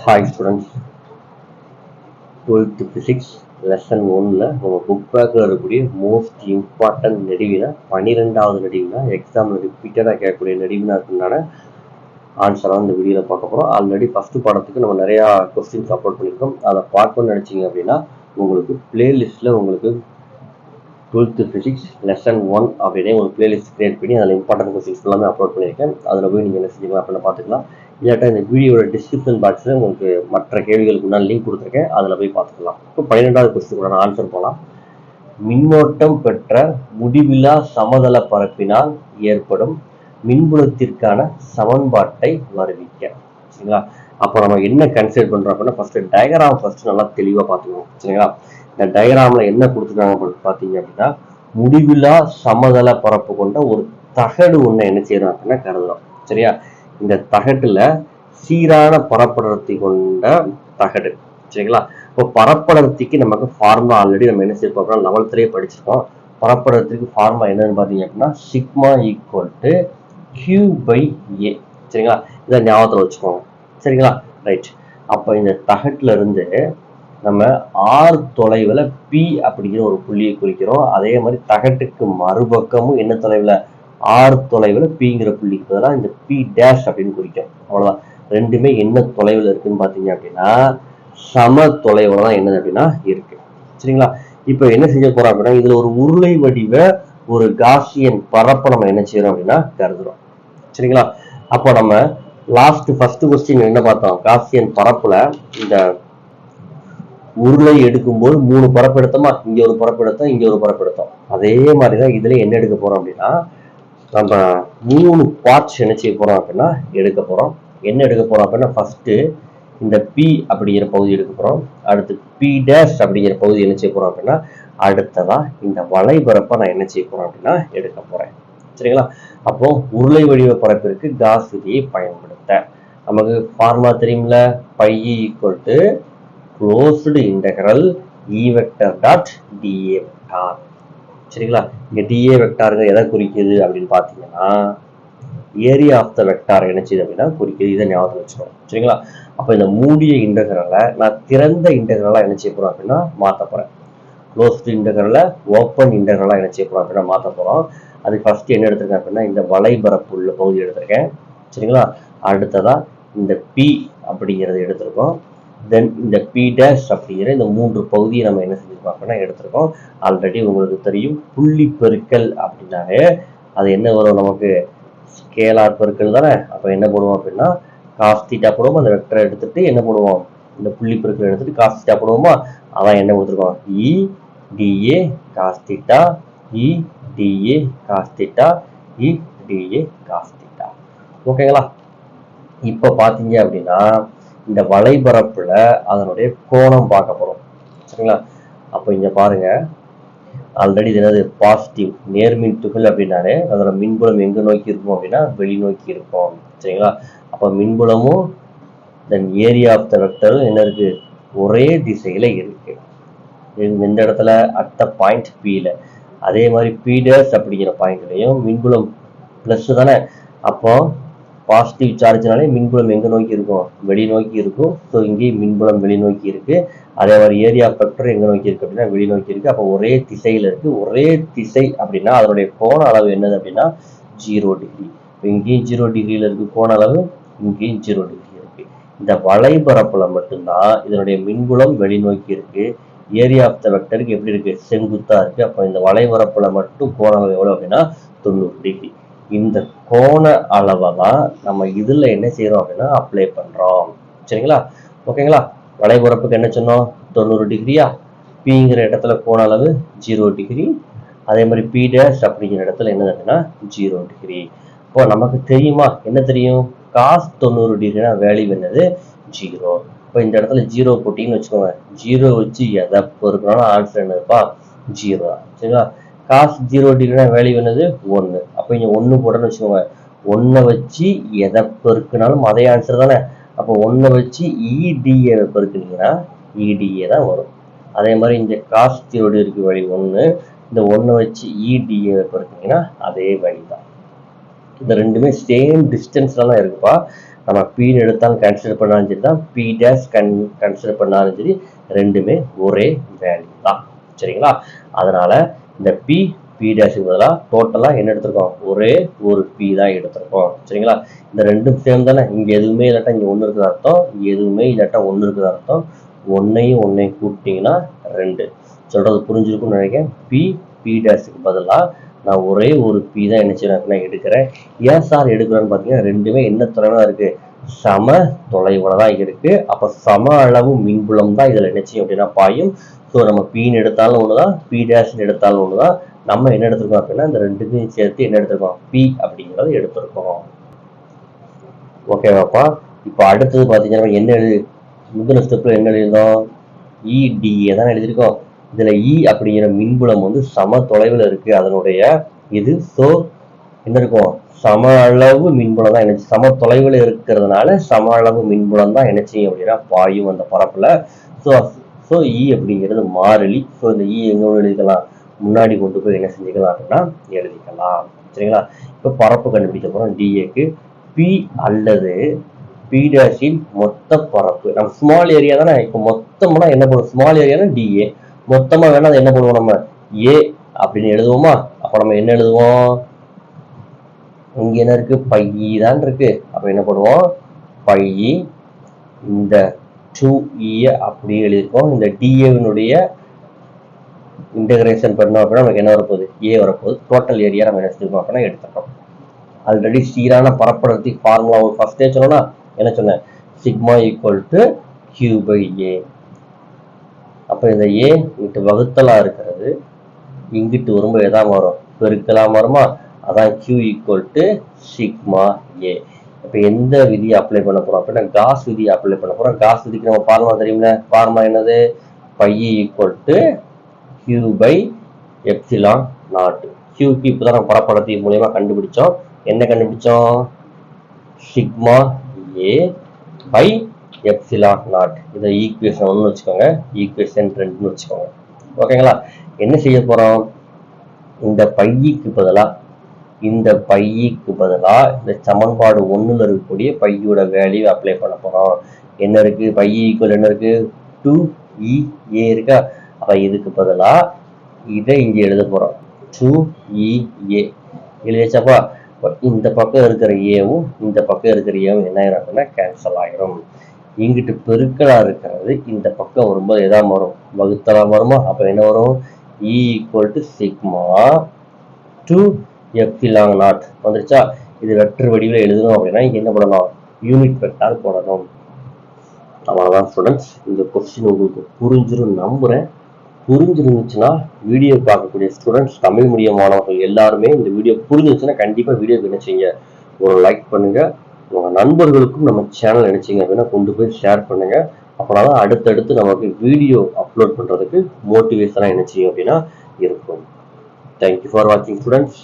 Hi students, 12th physics lesson 1ல நம்ம book பேக்கில் இருக்கக்கூடிய மோஸ்ட் இம்பார்ட்டன்ட் நெடுவினா 12வது நெடுவினா எக்ஸாமில் ரிப்பீட்டடாக கேட்கக்கூடிய நெடுவினா இருக்குனால ஆன்சராக இந்த வீடியோவில் பார்க்க போகிறோம். ஆல்ரெடி ஃபஸ்ட்டு பாடத்துக்கு நம்ம நிறையா கொஸ்டின்ஸ் அப்லோட் பண்ணியிருக்கோம். அதை பார்க்கணும்னு நினச்சிங்க அப்படின்னா உங்களுக்கு பிளேலிஸ்ட்டில் உங்களுக்கு 12th physics lesson 1 அப்படின்னே ஒரு பிளேலிஸ்ட் கிரியேட் பண்ணி அதில் இம்பார்ட்டன்ட் கொஸ்டின்ஸ் எல்லாமே அப்லோட் பண்ணியிருக்கேன். அதில் போய் நீங்கள் என்ன செஞ்சுக்கலாம் அப்படின்னு பார்த்துக்கலாம். இல்லாட்டா இந்த வீடியோட டிஸ்கிரிப்ஷன் பாக்ஸில் உங்களுக்கு மற்ற கேள்விகளுக்கு நான் லிங்க் கொடுத்துருக்கேன், அதில் போய் பார்த்துக்கலாம். இப்போ 12வது கொஸ்டின் ஆன்சர் போகலாம். மின்னோட்டம் பெற்ற முடிவில்லா சமதள பரப்பினால் ஏற்படும் மின்புலத்திற்கான சமன்பாட்டை வருவிக்க. சரிங்களா? அப்போ நம்ம என்ன கன்சிடர் பண்ணுறோம் அப்படின்னா ஃபர்ஸ்ட் டயக்ராம் ஃபர்ஸ்ட் நல்லா தெளிவாக பார்த்துக்கணும். சரிங்களா? இந்த டயக்ராம்ல என்ன கொடுத்துருக்காங்க பார்த்தீங்க அப்படின்னா முடிவில்லா சமதள பரப்பு கொண்ட ஒரு தகடு ஒன்று என்ன செய்யறோம் அப்படின்னா கருதுறோம். சரியா? இந்த தகட்டுல சீரான பரப்படர்த்தி கொண்ட தகடு. சரிங்களா? இப்போ பரப்படர்த்திக்கு நமக்கு ஃபார்முலா ஆல்ரெடி நம்ம என்ன செய்யப்போம் அப்படின்னா 11th படிச்சிருக்கோம். பரப்படர்த்திக்கு ஃபார்முலா என்னன்னு பார்த்தீங்க அப்படின்னா sigma equal to Q by A. சரிங்களா? இதை ஞாபகத்தில் வச்சுக்கோங்க. சரிங்களா? ரைட். அப்போ இந்த தகட்டுல இருந்து நம்ம ஆர் தொலைவில் பி அப்படிங்கிற ஒரு புள்ளியை குறிக்கிறோம். அதே மாதிரி தகட்டுக்கு மறுபக்கமும் என்ன தொலைவில் ஆர் தொலைவில் பிங்கிற புள்ளிக்கு பதிலாக இந்த பி டேஷ் அப்படின்னு குறிக்கும். அவ்வளோதான். ரெண்டுமே என்ன தொலைவில் இருக்குன்னு பார்த்தீங்க அப்படின்னா சம தொலைவில் தான் என்னது அப்படின்னா இருக்கு. சரிங்களா? இப்போ என்ன செஞ்ச போறோம் அப்படின்னா இதுல ஒரு உருளை வடிவ ஒரு காசியன் பரப்பை நம்ம என்ன செய்யறோம் அப்படின்னா கருதுறோம். சரிங்களா? அப்போ நம்ம ஃபர்ஸ்ட் கொஸ்டின் என்ன பார்த்தோம்? காசியன் பரப்புல இந்த உருளை எடுக்கும்போது 3 பரப்பு எடுத்தோமா, இங்க ஒரு பரப்பு எடுத்தோம், இங்க ஒரு பரப்பு எடுத்தோம். அதே மாதிரிதான் இதுல என்ன எடுக்க போறோம் அப்படின்னா நம்ம 3 பார்ட்ஸ் என்ன செய்ய போறோம் அப்படின்னா எடுக்க போறோம். என்ன எடுக்க போறோம் அப்படின்னா ஃபர்ஸ்ட் இந்த பி அப்படிங்கிற பகுதி எடுக்க போறோம். அடுத்து பி டேஷ் அப்படிங்கிற பகுதி என்ன செய்ய போறோம் அப்படின்னா அடுத்ததா இந்த வளைபரப்பை நான் என்ன செய்ய போறேன் அப்படின்னா எடுக்க போறேன். சரிங்களா? அப்போ உருளை வடிவ பரப்பிற்கு காஸ் விதியை பயன்படுத்த நமக்கு ஃபார்முலா தெரியும்ல, phi equal to closed integral E vector dot dA vector. சரிங்களா? இங்க dA வெக்டாருங்க எதை குறிக்குது அப்படின்னு பார்த்தீங்கன்னா ஏரியா ஆஃப் த வெக்டார் என்ன செய்யுது அப்படின்னா குறிக்குது. இதை ஞாபகம் வச்சுக்கணும். சரிங்களா? அப்போ இந்த மூடிய இன்டெகிரலை நான் திறந்த இன்டெகிரலா என்ன செய்ய போறேன் அப்படின்னா மாற்ற போறேன். க்ளோஸ்டு இன்டெகிரலை ஓப்பன் இன்டெகிரலா என்ன செய்ய போறோம் அப்படின்னா மாற்ற போறோம். அதுக்கு ஃபர்ஸ்ட் என்ன எடுத்திருக்கேன் அப்படின்னா இந்த வளைபரப்பு உள்ள பகுதி எடுத்திருக்கேன். சரிங்களா? அடுத்ததா இந்த பி அப்படிங்கிறத எடுத்திருக்கோம். தென் இந்த பி டேஷ் அப்படிங்கிற இந்த 3 பகுதியை நம்ம என்ன செஞ்சிருக்கோம் அப்படின்னா எடுத்திருக்கோம். ஆல்ரெடி உங்களுக்கு தெரியும் புள்ளி பெருக்கல் அப்படின்னாலே அது என்ன வரும், நமக்கு ஸ்கேலார் பெருக்கல் தானே. அப்போ என்ன பண்ணுவோம் அப்படின்னா காஸ் தீட்டா போடுவோம். அந்த வெக்டரை எடுத்துட்டு என்ன பண்ணுவோம், இந்த புள்ளி பெருக்கல் எடுத்துட்டு காஸ் தீட்டா போடுவோமா. அதான் என்ன கொடுத்துருக்கோம், இ டிஏ காஸ் தீட்டா, இ டிஏ காஸ் தீட்டா, இ டிஏ காஸ் தீட்டா. ஓகேங்களா? இப்போ பார்த்தீங்க அப்படின்னா இந்த வளைபரப்புல அதனுடைய கோணம் பார்க்க போறோம். சரிங்களா? அப்போ இங்க பாருங்க, ஆல்ரெடி இது என்னது பாசிட்டிவ் நேர்மின் துகள் அப்படின்னாலே அதோட மின்புலம் எங்க நோக்கி இருக்கும் அப்படின்னா வெளிநோக்கி இருக்கும். சரிங்களா? அப்போ மின்புலமும் தென் ஏரியா ஆஃப் த வெக்டரும் என்ன இருக்கு, ஒரே திசையில இருக்கு. இந்த இடத்துல அட் பாயிண்ட் பில, அதே மாதிரி பி டேஷ் அப்படிங்கிற பாயிண்ட்லையும் மின்புலம் பிளஸ் தானே. அப்போ பாசிட்டிவ் சார்ஜ்னாலே மின்புலம் எங்க நோக்கி இருக்கும், வெளிநோக்கி இருக்கும். ஸோ இங்கேயும் மின்புலம் வெளிநோக்கி இருக்கு. அதே மாதிரி ஏரியா வெக்டர் எங்க நோக்கி இருக்கு அப்படின்னா வெளிநோக்கி இருக்கு. அப்போ ஒரே திசையில இருக்கு. ஒரே திசை அப்படின்னா அதனுடைய கோண அளவு என்னது அப்படின்னா 0 டிகிரி. இங்கேயும் 0 டிகிரியில இருக்கு கோண அளவு, இங்கேயும் 0 டிகிரி இருக்கு. இந்த வளைபரப்புல மட்டும்தான் இதனுடைய மின்புலம் வெளிநோக்கி இருக்கு. ஏரியா ஆஃப் த வெக்டருக்கு எப்படி இருக்கு, செங்குத்தா இருக்கு. அப்போ இந்த வளைபரப்புல மட்டும் கோண அளவு எவ்வளவு அப்படின்னா 90 டிகிரி. இந்த கோண அளவை தான் நம்ம இதுல என்ன செய்யறோம் அப்படின்னா அப்ளை பண்றோம். சரிங்களா? ஓகேங்களா? வளைபரப்புக்கு என்ன சொன்னோம், 90 டிகிரியா. பிங்கிற இடத்துல கோண அளவு 0 டிகிரி. அதே மாதிரி பி டேஷ் அப்படிங்கிற இடத்துல என்ன அப்படின்னா 0 டிகிரி. இப்போ நமக்கு தெரியுமா, என்ன தெரியும், காஸ் 90 டிகிரினா வேல்யூ என்னது 0. இப்போ இந்த இடத்துல 0 போட்டிங்கன்னு வச்சுக்கோங்க, 0 வச்சு எதை பொறுக்கணும் ஆன்சர் என்னதுப்பா 0. சரிங்களா? காஸ் 0 டிகிரினா வேல்யூ என்னது 1. அப்போ இங்க 1 போட்டோன்னு வச்சுக்கோங்க, 1 வச்சு எதை பெருக்கினாலும் அதே ஆன்சர் தானே. அப்போ 1 வச்சு இடிஏ பெருக்குனீங்கன்னா இடிஏ தான் வரும். அதே மாதிரி இந்த காஸ் 0 டிகிரிக்கு வேல்யூ 1, இந்த 1 வச்சு இடிஏ பெருக்குனீங்கன்னா அதே வேல்யூ தான். இந்த ரெண்டுமே சேம் டிஸ்டன்ஸ்ல தான் இருக்குப்பா. நம்ம பீன்னு எடுத்தாலும் கன்சிடர் பண்ணாலும் சரி தான், பி டேஷ் கன்சிடர் பண்ணாலும் சரி, ரெண்டுமே ஒரே வேல்யூ தான். சரிங்களா? அதனால இந்த பி டேஷுக்கு பதிலாக டோட்டலாக என்ன எடுத்திருக்கோம்? ஒரே ஒரு பி தான் எடுத்திருக்கோம். சரிங்களா? இந்த ரெண்டும் சேம் தானே. இங்கே எதுவுமே இல்லாட்டா இங்கே ஒன்று இருக்குது அர்த்தம், இங்கே எதுவுமே இல்லாட்டா ஒன்று இருக்குது அர்த்தம். ஒன்னையும் கூப்பிட்டீங்கன்னா 2. சொல்றது புரிஞ்சிருக்கும்னு நினைக்கிறேன். பி டேஷுக்கு பதிலாக நான் ஒரே ஒரு பி தான் என்ன செய்யறேன் எடுக்கிறேன். ஏன் சார் எடுக்கிறேன்னு பார்த்தீங்கன்னா ரெண்டுமே என்ன தொலைவாக இருக்கு? சம தொலைவுல தான் இருக்கு. அப்ப சம அளவு மின்புலம் தான் இதுல என்ன செய்யும் அப்படின்னா பாயும். ஸோ நம்ம பின்னு எடுத்தாலும் ஒண்ணுதான், பி டேஷ்னு எடுத்தாலும் ஒண்ணுதான். நம்ம என்ன எடுத்திருக்கோம் அப்படின்னா இந்த ரெண்டுத்தையும் சேர்த்து என்ன எடுத்திருக்கோம்? பி அப்படிங்கிறத எடுத்திருக்கோம். ஓகேவாப்பா? இப்போ அடுத்தது பார்த்தீங்கன்னா என்ன முதல் ஸ்டெப்ல என்ன எழுதியிருந்தோம்? இடிஏ தான் எழுதியிருக்கோம். இதுல இ அப்படிங்கிற மின்புலம் வந்து சம தொலைவில் இருக்கு அதனுடைய இது. ஸோ என்ன இருக்கும்? சம அளவு மின்புலம் தான் என்ன, சம தொலைவில் இருக்கிறதுனால சம அளவு மின்புலம் தான் என்ன செய்யும் அப்படின்னா பாயும் அந்த பரப்புல. ஸோ இ அப்படிங்கிறது மாறிலி. ஸோ இந்த இ எங்க எழுதிக்கலாம்? முன்னாடி கொண்டு போய் என்ன செஞ்சுக்கலாம் அப்படின்னா எழுதிக்கலாம். சரிங்களா? இப்போ பரப்பு கண்டுபிடிக்க போறோம் டிஏக்கு. பி அல்லது பி டேஷின் மொத்த பரப்பு. நம்ம ஸ்மால் ஏரியா தானே. இப்போ மொத்தம்னா என்ன பண்ணுவோம்? ஸ்மால் ஏரியானா டிஏ. மொத்தமா வேணா அதை என்ன பண்ணுவோம்? நம்ம ஏ அப்படின்னு எழுதுவோமா? அப்ப நம்ம என்ன எழுதுவோம்? இங்க என்ன இருக்கு? பை தான் இருக்கு. அப்ப என்ன பண்ணுவோம்? பை இந்த 2e அப்படியே எழுதிருக்கோம். இந்த டிஏவினுடைய இன்டகிரேஷன் பண்ணோம் அப்படின்னா நமக்கு என்ன வரப்போகுது? ஏ வரப்போகுது. டோட்டல் ஏரியா நம்ம என்ன செஞ்சிருக்கோம் அப்படின்னா எடுத்துட்டோம். ஆல்ரெடி சீரான பரப்படத்துக்கு ஃபார்முலா ஃபர்ஸ்டே சொன்னோம்னா என்ன சொன்னேன்? Sigma equal to Q by A. அப்ப இந்த ஏ இங்கிட்டு வகுத்தலா இருக்கிறது, இங்கிட்டு வரும்போது எதான் வரும்? பெருக்கலாம் வருமா? அதான் Q equal to sigma A. இப்போ எந்த விதியை அப்ளை பண்ண போறோம் அப்படின்னா காஸ் விதியை அப்ளை பண்ண போறோம். காஸ் விதிக்கு நம்ம ஃபார்முலா தெரியுமில்ல? ஃபார்முலா என்னது? Phi equal to Q by epsilon naught. கியூக்கு இப்போதான் நம்ம பரப்படத்தின் மூலியமா கண்டுபிடிச்சோம். என்ன கண்டுபிடிச்சோம்? Sigma A by epsilon naught. இதை ஈக்குவேஷன் 1 வச்சுக்கோங்க, ஈக்குவேஷன் 2 வச்சுக்கோங்க. ஓகேங்களா? என்ன செய்ய போறோம்? இந்த பைக்கு பதிலா இந்த சமன்பாடு 1ல இருக்கக்கூடிய பையோட வேல்யூ அப்ளை பண்ண போறோம். என்ன இருக்கு? பை ஈக்குவல் என்ன இருக்கு? 2EA இருக்கா? அப்ப இதுக்கு பதிலா இதை இங்க எழுத போறோம். 2EA எழுதியாச்சாப்பா? இந்த பக்கம் இருக்கிற ஏவும் இந்த பக்கம் இருக்கிற ஏவும் என்ன ஆயிரும் அப்படின்னா கேன்சல் ஆயிரும். இங்கிட்டு பெருக்கலா இருக்கிறது இந்த பக்கம் வரும்போது எதான் வரும்? வகுத்தலா வருமா? அப்ப என்ன வரும்? E equal to sigma 2 epsilon not வந்துருச்சா? இது வெக்டர் வடிவில் எழுதணும் அப்படின்னா என்ன பண்ணணும்? யூனிட் வெக்டார் போடணும். அவ்வளவுதான் ஸ்டூடெண்ட்ஸ். இந்த கொஸ்டின் உங்களுக்கு புரிஞ்சிரும் நம்புறேன். புரிஞ்சிருந்துச்சுன்னா வீடியோ பார்க்கக்கூடிய ஸ்டூடெண்ட்ஸ், தமிழ் மீடியம் மாணவர்கள் எல்லாருமே இந்த வீடியோ புரிஞ்சிருச்சுன்னா கண்டிப்பா வீடியோக்கு என்ன செய்யுங்க? ஒரு லைக் பண்ணுங்க. உங்க நண்பர்களுக்கும் நம்ம சேனல் நினைச்சீங்க அப்படின்னா கொண்டு போய் ஷேர் பண்ணுங்க. அப்போதான் அடுத்தடுத்து நமக்கு வீடியோ அப்லோட் பண்றதுக்கு மோட்டிவேஷனா என்ன செய்யும் அப்படின்னா இருக்கும். தேங்க்யூ ஃபார் வாட்சிங் ஸ்டூடெண்ட்ஸ்.